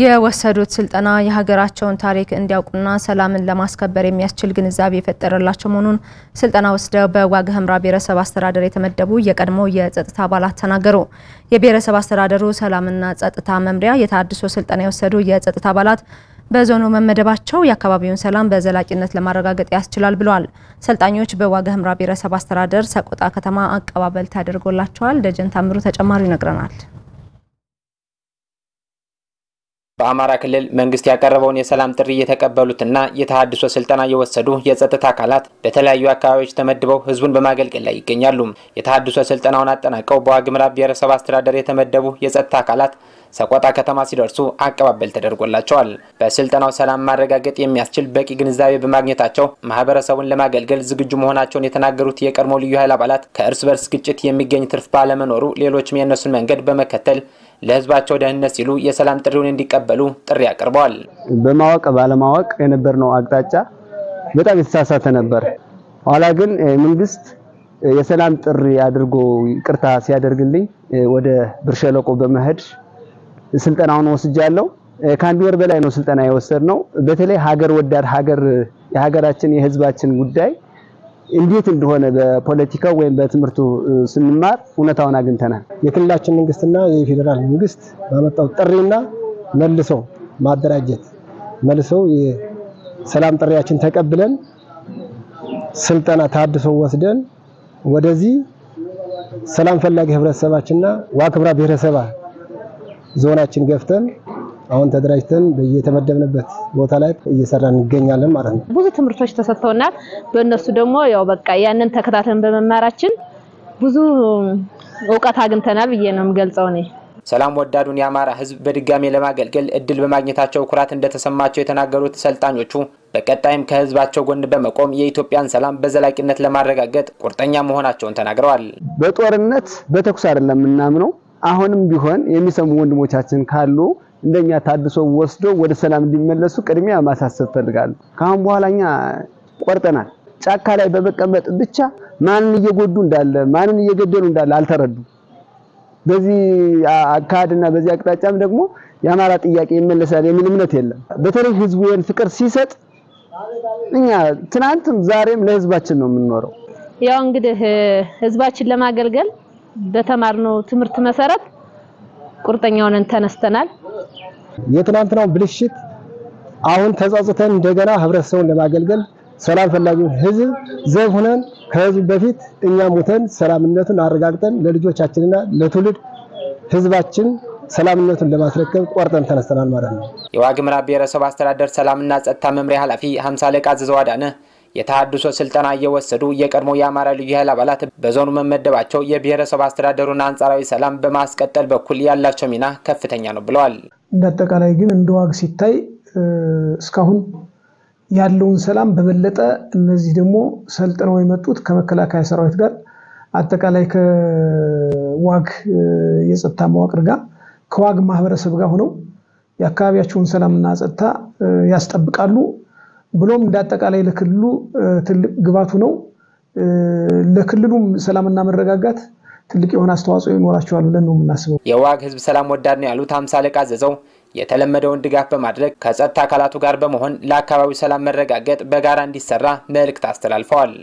የወሰዱት ስልጠና የሀገራቸውን ታሪክ እንዲያውቁና ሰላምን ለማስከበር የሚያስችል ግንዛቤ የፈጠረላቸው መሆኑን ስልጠና ወስደው በዋግ ኽምራ ብሔረሰብ አስተዳደር የተመደቡ የቀድሞ የጸጥታ አባላት ተናገሩ። የብሔረሰብ አስተዳደሩ ሰላምና ጸጥታ መምሪያ የተሃድሶ ስልጠና የወሰዱ የጸጥታ አባላት በዞኑ መመደባቸው የአካባቢውን ሰላም በዘላቂነት ለማረጋገጥ ያስችላል ብለዋል። ሰልጣኞች በዋግ ኽምራ ብሔረሰብ አስተዳደር ሰቆጣ ከተማ አቀባበል ተደርጎላቸዋል። ደጀን ታምሩ ተጨማሪ ይነግረናል። በአማራ ክልል መንግስት ያቀረበውን የሰላም ጥሪ የተቀበሉትና የተሃድሶ ስልጠና የወሰዱ የጸጥታ አካላት በተለያዩ አካባቢዎች ተመድበው ህዝቡን በማገልገል ላይ ይገኛሉ። የተሃድሶ ስልጠናውን አጠናቀው በዋግ ኽምራ ብሔረሰብ አስተዳደር የተመደቡ የጸጥታ አካላት ሰቆጣ ከተማ ሲደርሱ አቀባበል ተደርጎላቸዋል። በስልጠናው ሰላም ማረጋገጥ የሚያስችል በቂ ግንዛቤ በማግኘታቸው ማህበረሰቡን ለማገልገል ዝግጁ መሆናቸውን የተናገሩት የቀድሞ ልዩ ኃይል አባላት ከእርስ በርስ ግጭት የሚገኝ ትርፍ ባለመኖሩ ሌሎችም የነሱን መንገድ በመከተል ለህዝባቸው ደህንነት ሲሉ የሰላም ጥሪውን እንዲቀበሉ ጥሪ አቀርበዋል። በማወቅ ባለማወቅ የነበርነው አቅጣጫ በጣም የተሳሳተ ነበር። ኋላ ግን መንግስት የሰላም ጥሪ አድርጎ ይቅርታ ሲያደርግልኝ ወደ ብርሸለቆ በመሄድ ስልጠናውን ወስጃለሁ። ከአንድ ወር በላይ ነው ስልጠና የወሰድነው። በተለይ ሀገር ወዳድ የሀገራችን የህዝባችን ጉዳይ እንዴት እንደሆነ በፖለቲካው ወይም በትምህርቱ ስንማር እውነታውን አግኝተናል። የክልላችን መንግስትና የፌደራል መንግስት ባመጣው ጥሪና መልሰው ማደራጀት መልሰው የሰላም ጥሪያችን ተቀብለን ስልጠና ታድሶ ወስደን ወደዚህ ሰላም ፈላጊ ህብረተሰባችንና ዋግ ኽምራ ብሔረሰብ ዞናችን ገፍተን አሁን ተደራጅተን በየተመደብንበት ቦታ ላይ እየሰራን እንገኛለን ማለት ነው። ብዙ ትምህርቶች ተሰጥተውናል። በእነሱ ደግሞ ያው በቃ ያንን ተከታተልን በመማራችን ብዙ ዕውቀት አግኝተናል ብዬ ነው የምገልጸው ነኝ። ሰላም ወዳዱን የአማራ ህዝብ በድጋሜ ለማገልገል እድል በማግኘታቸው ኩራት እንደተሰማቸው የተናገሩት ሰልጣኞቹ በቀጣይም ከህዝባቸው ጎን በመቆም የኢትዮጵያን ሰላም በዘላቂነት ለማረጋገጥ ቁርጠኛ መሆናቸውን ተናግረዋል። በጦርነት በተኩስ አይደለም እናምነው። አሁንም ቢሆን የሚሰሙ ወንድሞቻችን ካሉ እንደኛ ታድሶ ወስዶ ወደ ሰላም እንዲመለሱ ቅድሚያ ማሳሰብ ፈልጋለሁ። ካሁን በኋላኛ ቆርጠናል። ጫካ ላይ በመቀመጥ ብቻ ማንን እየጎዱ እንዳለ ማንን እየገደሉ እንዳለ አልተረዱ። በዚህ አካድና በዚህ አቅጣጫም ደግሞ የአማራ ጥያቄ ይመለሳል የሚል እምነት የለም። በተለይ ህዝቡ ፍቅር ሲሰጥ እኛ ትናንትም ዛሬም ለህዝባችን ነው የምንኖረው። ያው እንግዲህ ህዝባችን ለማገልገል በተማርነው ትምህርት መሰረት ቁርጠኛውን ተነስተናል። የትናንትናው ብልሽት አሁን ተጻጽተን እንደገና ህብረተሰቡን ለማገልገል ሰላም ፈላጊው ህዝብ ዘብ ሆነን ከህዝብ በፊት እኛ ሞተን ሰላምነቱን አረጋግጠን ለልጆቻችንና ለትውልድ ህዝባችን ሰላምነቱን ለማስረከብ ቆርጠን ተነስተናል ማለት ነው። የዋግ ኽምራ ብሔረሰብ አስተዳደር ሰላምና ጸጥታ መምሪያ ኃላፊ 50 አለቃ አዘዘው አዳነ የተሃድሶ ስልጠና እየወሰዱ የቀድሞ የአማራ ልዩ ኃይል አባላት በዞኑ መመደባቸው የብሔረሰብ አስተዳደሩን አንጻራዊ ሰላም በማስቀጠል በኩል ያላቸው ሚና ከፍተኛ ነው ብለዋል። እንደተቃላይ ግን እንደዋግ ሲታይ እስካሁን ያለውን ሰላም በበለጠ እነዚህ ደግሞ ሰልጥነው የመጡት ከመከላከያ ሰራዊት ጋር አጠቃላይ ከዋግ የጸጥታ መዋቅር ጋር ከዋግ ማህበረሰብ ጋር ሆነው የአካባቢያቸውን ሰላምና ጸጥታ ያስጠብቃሉ። ብሎም እንዳጠቃላይ ለክልሉ ትልቅ ግባቱ ነው። ለክልሉም ሰላምና መረጋጋት ትልቅ የሆነ አስተዋጽኦ ይኖራቸዋል ብለን ነው የምናስበው። የዋግ ህዝብ ሰላም ወዳድ ነው ያሉት 50 አለቃ አዘዘው የተለመደውን ድጋፍ በማድረግ ከጸጥታ አካላቱ ጋር በመሆን ለአካባቢው ሰላም መረጋገጥ በጋራ እንዲሰራ መልእክት አስተላልፈዋል።